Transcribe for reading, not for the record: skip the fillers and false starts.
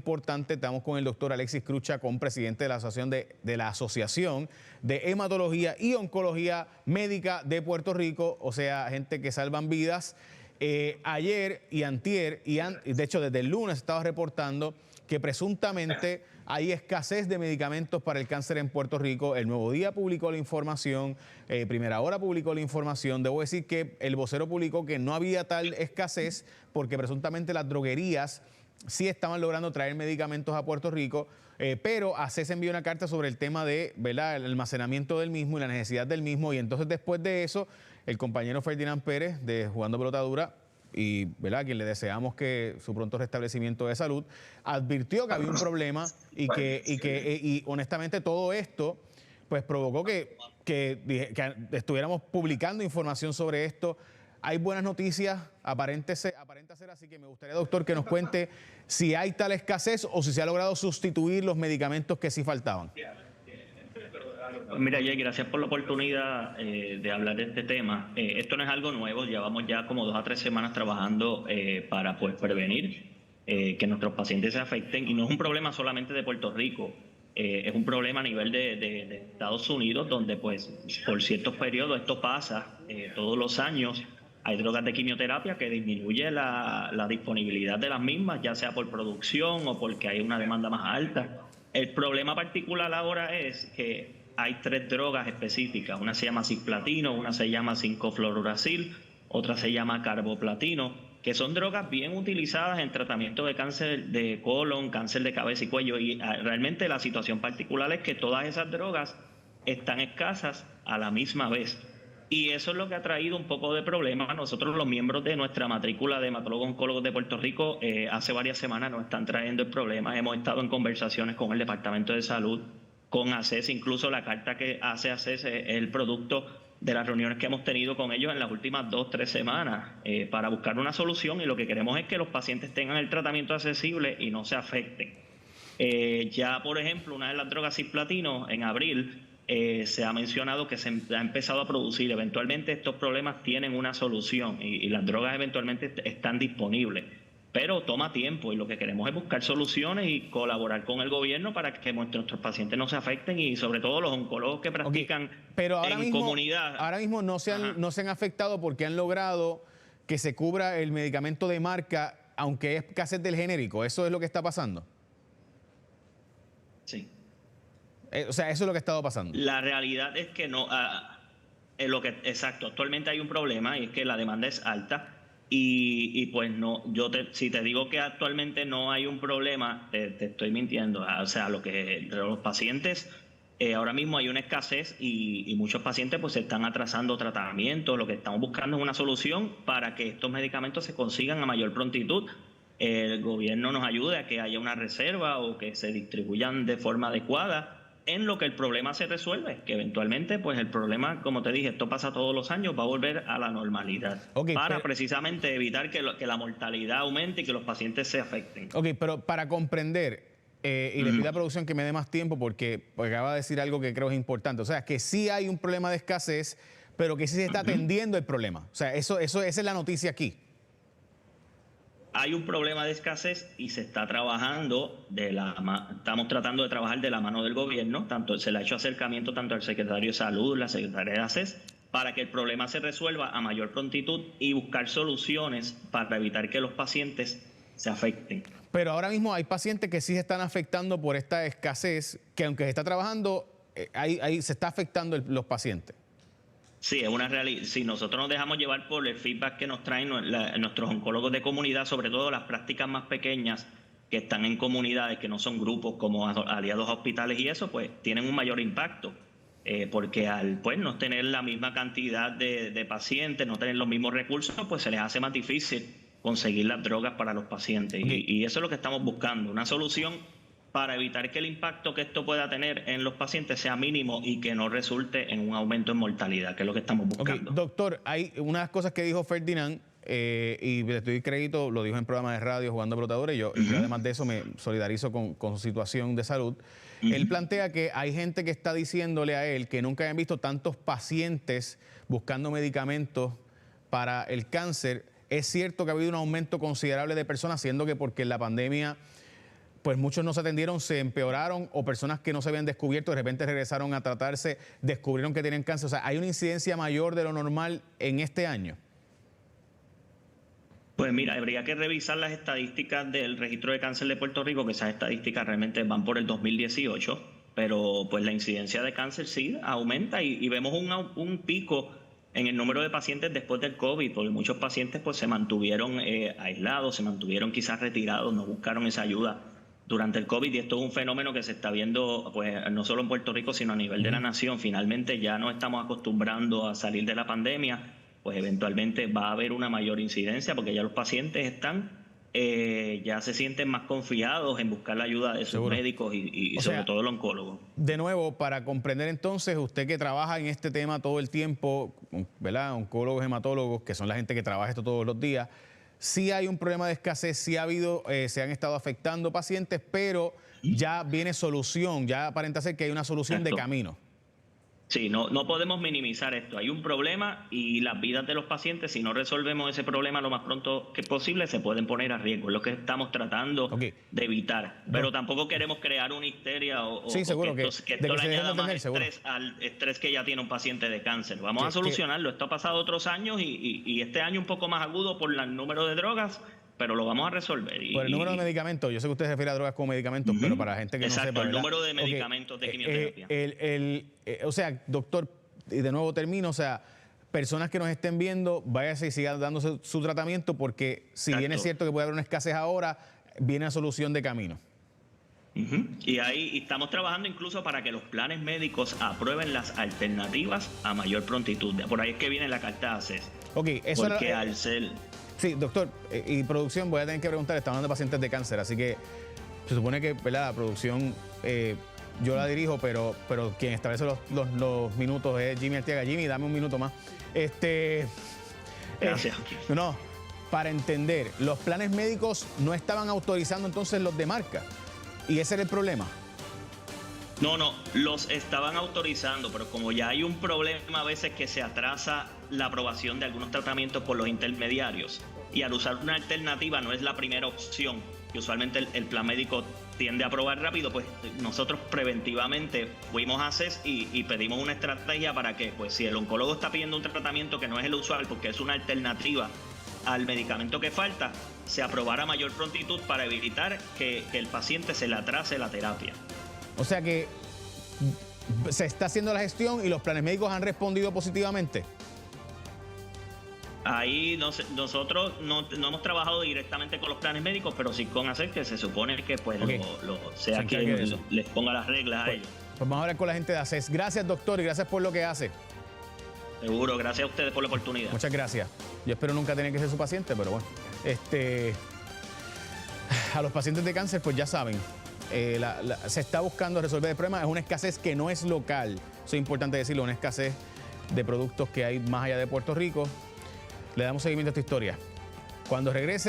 importante. Estamos con el doctor Alexis Cruz Chacón, presidente de la Asociación de Hematología y Oncología Médica de Puerto Rico, o sea, gente que salvan vidas. Ayer y antier, de hecho desde el lunes estaba reportando que presuntamente hay escasez de medicamentos para el cáncer en Puerto Rico. El Nuevo Día publicó la información, Primera Hora publicó la información. Debo decir que el vocero publicó que no había tal escasez porque presuntamente las droguerías sí estaban logrando traer medicamentos a Puerto Rico, pero ACES envió una carta sobre el tema de, ¿verdad?, el almacenamiento del mismo y la necesidad del mismo. Y entonces después de eso, el compañero Ferdinand Pérez de Jugando Pelota Dura, y ¿verdad?, a quien le deseamos que su pronto restablecimiento de salud, advirtió que había un problema y honestamente todo esto pues provocó que estuviéramos publicando información sobre esto. Hay buenas noticias, aparenta ser así, que me gustaría, doctor, que nos cuente si hay tal escasez o si se ha logrado sustituir los medicamentos que sí faltaban. Mira, Jay, gracias por la oportunidad de hablar de este tema. Esto no es algo nuevo, llevamos ya como 2 a 3 semanas trabajando para pues, prevenir que nuestros pacientes se afecten, y no es un problema solamente de Puerto Rico, es un problema a nivel de Estados Unidos, donde pues por ciertos periodos esto pasa todos los años. Hay drogas de quimioterapia que disminuye la disponibilidad de las mismas, ya sea por producción o porque hay una demanda más alta. El problema particular ahora es que hay 3 drogas específicas. Una se llama cisplatino, una se llama 5-fluoruracil, otra se llama carboplatino, que son drogas bien utilizadas en tratamiento de cáncer de colon, cáncer de cabeza y cuello. Y realmente la situación particular es que todas esas drogas están escasas a la misma vez. Y eso es lo que ha traído un poco de problema. Nosotros, los miembros de nuestra matrícula de hematólogos oncólogos de Puerto Rico, hace varias semanas nos están trayendo el problema. Hemos estado en conversaciones con el Departamento de Salud, con ACES, incluso la carta que hace ACES es el producto de las reuniones que hemos tenido con ellos en las últimas 2 o 3 semanas para buscar una solución, y lo que queremos es que los pacientes tengan el tratamiento accesible y no se afecten. Ya, por ejemplo, una de las drogas cisplatino, en abril, se ha mencionado que se ha empezado a producir. Eventualmente estos problemas tienen una solución y las drogas eventualmente están disponibles, pero toma tiempo, y lo que queremos es buscar soluciones y colaborar con el gobierno para que nuestros pacientes no se afecten, y sobre todo los oncólogos que practican pero ahora en mismo, comunidad. Ahora mismo no se han afectado porque han logrado que se cubra el medicamento de marca, aunque es escasez del genérico. ¿Eso es lo que está pasando? Sí. O sea, eso es lo que ha estado pasando. La realidad es que no, exacto, actualmente hay un problema, y es que la demanda es alta, y pues no, si te digo que actualmente no hay un problema, te estoy mintiendo. O sea, los pacientes, ahora mismo hay una escasez, y muchos pacientes pues se están atrasando tratamientos. Lo que estamos buscando es una solución para que estos medicamentos se consigan a mayor prontitud. El gobierno nos ayude a que haya una reserva o que se distribuyan de forma adecuada, en lo que el problema se resuelve, que eventualmente pues el problema, como te dije, esto pasa todos los años, va a volver a la normalidad, precisamente evitar que la mortalidad aumente y que los pacientes se afecten. Ok, pero para comprender, y le pido a producción que me dé más tiempo porque acaba de decir algo que creo es importante, o sea, que sí hay un problema de escasez, pero que sí se está atendiendo el problema. O sea, esa es la noticia aquí. Hay un problema de escasez y se está trabajando, estamos tratando de trabajar de la mano del gobierno, se le ha hecho acercamiento tanto al secretario de Salud, la secretaria de ACES, para que el problema se resuelva a mayor prontitud y buscar soluciones para evitar que los pacientes se afecten. Pero ahora mismo hay pacientes que sí se están afectando por esta escasez, que aunque se está trabajando, ahí se está afectando los pacientes. Sí, es una realidad. Si nosotros nos dejamos llevar por el feedback que nos traen nuestros oncólogos de comunidad, sobre todo las prácticas más pequeñas que están en comunidades, que no son grupos como aliados a hospitales y eso, pues tienen un mayor impacto. Porque al pues no tener la misma cantidad de pacientes, no tener los mismos recursos, pues se les hace más difícil conseguir las drogas para los pacientes. Y eso es lo que estamos buscando, una solución para evitar que el impacto que esto pueda tener en los pacientes sea mínimo y que no resulte en un aumento en mortalidad, que es lo que estamos buscando. Doctor, hay unas cosas que dijo Ferdinand, y le doy crédito, lo dijo en programa de radio Jugando Pelota, y yo además de eso me solidarizo con su situación de salud. Él plantea que hay gente que está diciéndole a él que nunca habían visto tantos pacientes buscando medicamentos para el cáncer. Es cierto que ha habido un aumento considerable de personas, siendo que porque en la pandemia pues muchos no se atendieron, se empeoraron, o personas que no se habían descubierto de repente regresaron a tratarse, descubrieron que tenían cáncer. O sea, ¿hay una incidencia mayor de lo normal en este año? Pues mira, habría que revisar las estadísticas del registro de cáncer de Puerto Rico, que esas estadísticas realmente van por el 2018, pero pues la incidencia de cáncer sí aumenta y vemos un pico en el número de pacientes después del COVID, porque muchos pacientes pues se mantuvieron aislados, se mantuvieron quizás retirados, no buscaron esa ayuda durante el COVID, y esto es un fenómeno que se está viendo pues no solo en Puerto Rico, sino a nivel de la nación. Finalmente ya nos estamos acostumbrando a salir de la pandemia, pues eventualmente va a haber una mayor incidencia porque ya los pacientes están, ya se sienten más confiados en buscar la ayuda de sus médicos y sobre todo el oncólogo. De nuevo, para comprender entonces, usted que trabaja en este tema todo el tiempo, ¿verdad? Oncólogos, hematólogos, que son la gente que trabaja esto todos los días, sí hay un problema de escasez, sí ha habido, se han estado afectando pacientes, pero ya viene solución, ya aparenta ser que hay una solución de camino. Sí, no podemos minimizar esto. Hay un problema y las vidas de los pacientes, si no resolvemos ese problema lo más pronto que posible, se pueden poner a riesgo. Es lo que estamos tratando de evitar. Pero tampoco queremos crear una histeria o seguro que esto le añada más estrés al estrés que ya tiene un paciente de cáncer. Vamos a solucionarlo. Esto ha pasado otros años y este año un poco más agudo por el número de drogas, pero lo vamos a resolver. Por el número de medicamentos, yo sé que usted se refiere a drogas como medicamentos, pero para la gente que no sepa, ¿verdad? El número de medicamentos de quimioterapia. O sea, doctor, y de nuevo termino, o sea, personas que nos estén viendo, váyase y sigan dándose su tratamiento, porque si bien es cierto que puede haber una escasez ahora, viene la solución de camino. Y ahí estamos trabajando incluso para que los planes médicos aprueben las alternativas a mayor prontitud. Por ahí es que viene la carta de ACES. Eso porque era, al ser... Sí, doctor, y producción, voy a tener que preguntar, estamos hablando de pacientes de cáncer, así que se supone que, ¿verdad?, la producción yo la dirijo, pero quien establece los minutos es Jimmy Arteaga. Jimmy, dame un minuto más. Gracias. No, para entender, los planes médicos no estaban autorizando entonces los de marca, y ese era el problema. No, los estaban autorizando, pero como ya hay un problema a veces que se atrasa la aprobación de algunos tratamientos por los intermediarios, y al usar una alternativa no es la primera opción, que usualmente el plan médico tiende a aprobar rápido, pues nosotros preventivamente fuimos a CES y pedimos una estrategia para que, pues si el oncólogo está pidiendo un tratamiento que no es el usual, porque es una alternativa al medicamento que falta, se aprobara a mayor prontitud para evitar que el paciente se le atrase la terapia. O sea que se está haciendo la gestión y los planes médicos han respondido positivamente. Ahí nosotros no hemos trabajado directamente con los planes médicos, pero sí con ACES, que se supone que pues sea quien les ponga las reglas a ellos. Pues vamos a hablar con la gente de ACES. Gracias, doctor, y gracias por lo que hace. Seguro, gracias a ustedes por la oportunidad. Muchas gracias. Yo espero nunca tener que ser su paciente, pero bueno. A los pacientes de cáncer, pues ya saben, se está buscando resolver el problema. Es una escasez que no es local. Eso es importante decirlo, una escasez de productos que hay más allá de Puerto Rico. Le damos seguimiento a esta historia. Cuando regrese...